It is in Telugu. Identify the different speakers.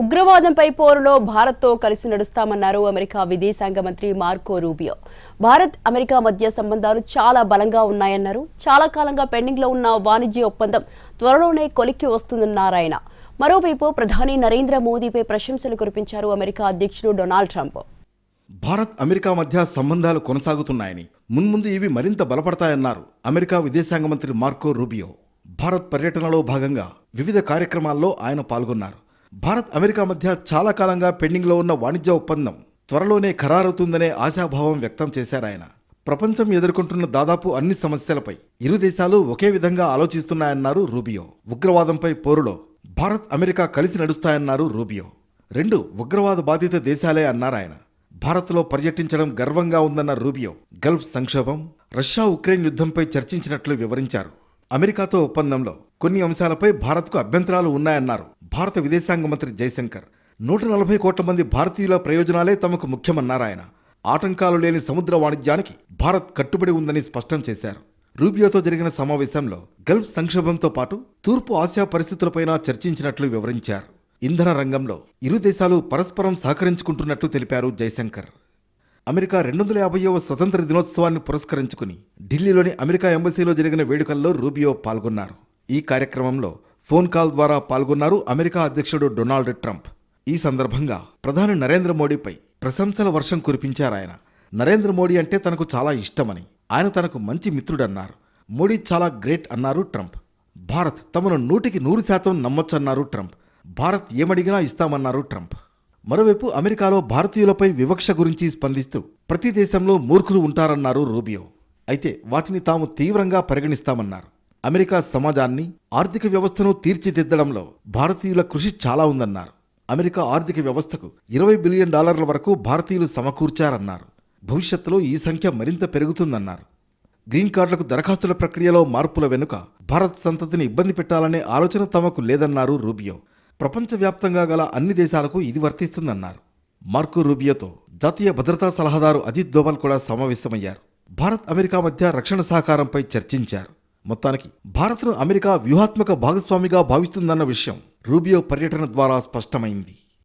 Speaker 1: ఉగ్రవాదంపై పోరులో భారత్తో కలిసి నడుస్తామన్నారు అమెరికా విదేశాంగ మంత్రి మార్కో రూబియో. భారత్ అమెరికా మధ్య సంబంధాలు చాలా బలంగా ఉన్నాయన్నారు. చాలా కాలంగా పెండింగ్ లో ఉన్న వాణిజ్య ఒప్పందం త్వరలోనే కొలిక్కి వస్తుందన్నారాయన. మరోవైపు ప్రధాని నరేంద్ర మోదీపై ప్రశంసలు కురిపించారు అమెరికా అధ్యక్షుడు డొనాల్డ్ ట్రంప్.
Speaker 2: భారత్ అమెరికా మధ్య సంబంధాలు కొనసాగుతున్నాయని, మున్ముందు ఇవి మరింత బలపడతాయన్నారు అమెరికా విదేశాంగ మంత్రి మార్కో రూబియో. భారత్ పర్యటనలో భాగంగా వివిధ కార్యక్రమాల్లో ఆయన పాల్గొన్నారు. భారత్ అమెరికా మధ్య చాలా కాలంగా పెండింగ్లో ఉన్న వాణిజ్య ఒప్పందం త్వరలోనే ఖరారవుతుందనే ఆశాభావం వ్యక్తం చేశారాయన. ప్రపంచం ఎదుర్కొంటున్న దాదాపు అన్ని సమస్యలపై ఇరు దేశాలు ఒకే విధంగా ఆలోచిస్తున్నాయన్నారు రూబియో. ఉగ్రవాదంపై పోరులో భారత్ అమెరికా కలిసి నడుస్తాయన్నారు రూబియో. రెండు ఉగ్రవాద బాధిత దేశాలే అన్నారాయన. భారత్లో పర్యటించడం గర్వంగా ఉందన్న రూబియో గల్ఫ్ సంక్షోభం, రష్యా ఉక్రెయిన్ యుద్ధంపై చర్చించినట్లు వివరించారు. అమెరికాతో ఒప్పందంలో కొన్ని అంశాలపై భారత్కు అభ్యంతరాలు ఉన్నాయన్నారు భారత విదేశాంగ మంత్రి జైశంకర్. 140 కోట్ల మంది భారతీయుల ప్రయోజనాలే తమకు ముఖ్యమన్నారాయన. ఆటంకాలు లేని సముద్ర వాణిజ్యానికి భారత్ కట్టుబడి ఉందని స్పష్టం చేశారు. రూబియోతో జరిగిన సమావేశంలో గల్ఫ్ సంక్షోభంతో పాటు తూర్పు ఆసియా పరిస్థితులపైన చర్చించినట్లు వివరించారు. ఇంధన రంగంలో ఇరు దేశాలు పరస్పరం సహకరించుకుంటున్నట్లు తెలిపారు జైశంకర్. అమెరికా 250వ స్వతంత్ర దినోత్సవాన్ని పురస్కరించుకుని ఢిల్లీలోని అమెరికా ఎంబసీలో జరిగిన వేడుకల్లో రూబియో పాల్గొన్నారు. ఈ కార్యక్రమంలో ఫోన్ కాల్ ద్వారా పాల్గొన్నారు అమెరికా అధ్యక్షుడు డొనాల్డ్ ట్రంప్. ఈ సందర్భంగా ప్రధాని నరేంద్ర మోడీపై ప్రశంసల వర్షం కురిపించారాయన. నరేంద్ర మోడీ అంటే తనకు చాలా ఇష్టమని, ఆయన తనకు మంచి మిత్రుడన్నారు. మోడీ చాలా గ్రేట్ అన్నారు ట్రంప్. భారత్ తమను 100% నమ్మొచ్చన్నారు ట్రంప్. భారత్ ఏమడిగినా ఇస్తామన్నారు ట్రంప్. మరోవైపు అమెరికాలో భారతీయులపై వివక్ష గురించి స్పందిస్తూ ప్రతి దేశంలో మూర్ఖులు ఉంటారన్నారు రూబియో. అయితే వాటిని తాము తీవ్రంగా పరిగణిస్తామన్నారు. అమెరికా సమాజాన్ని, ఆర్థిక వ్యవస్థను తీర్చిదిద్దడంలో భారతీయుల కృషి చాలా ఉందన్నారు. అమెరికా ఆర్థిక వ్యవస్థకు $20 బిలియన్ వరకు భారతీయులు సమకూర్చారన్నారు. భవిష్యత్తులో ఈ సంఖ్య మరింత పెరుగుతుందన్నారు. గ్రీన్ కార్డులకు దరఖాస్తుల ప్రక్రియలో మార్పుల వెనుక భారత్ సంతతిని ఇబ్బంది పెట్టాలనే ఆలోచన తమకు లేదన్నారు రూబియో. ప్రపంచవ్యాప్తంగా గల అన్ని దేశాలకు ఇది వర్తిస్తుందన్నారు. మార్కో రూబియోతో జాతీయ భద్రతా సలహాదారు అజిత్ దోవల్ కూడా సమావేశమయ్యారు. భారత్ అమెరికా మధ్య రక్షణ సహకారంపై చర్చించారు. మొత్తానికి భారత్ను అమెరికా వ్యూహాత్మక భాగస్వామిగా భావిస్తుందన్న విషయం రూబియో పర్యటన ద్వారా స్పష్టమైంది.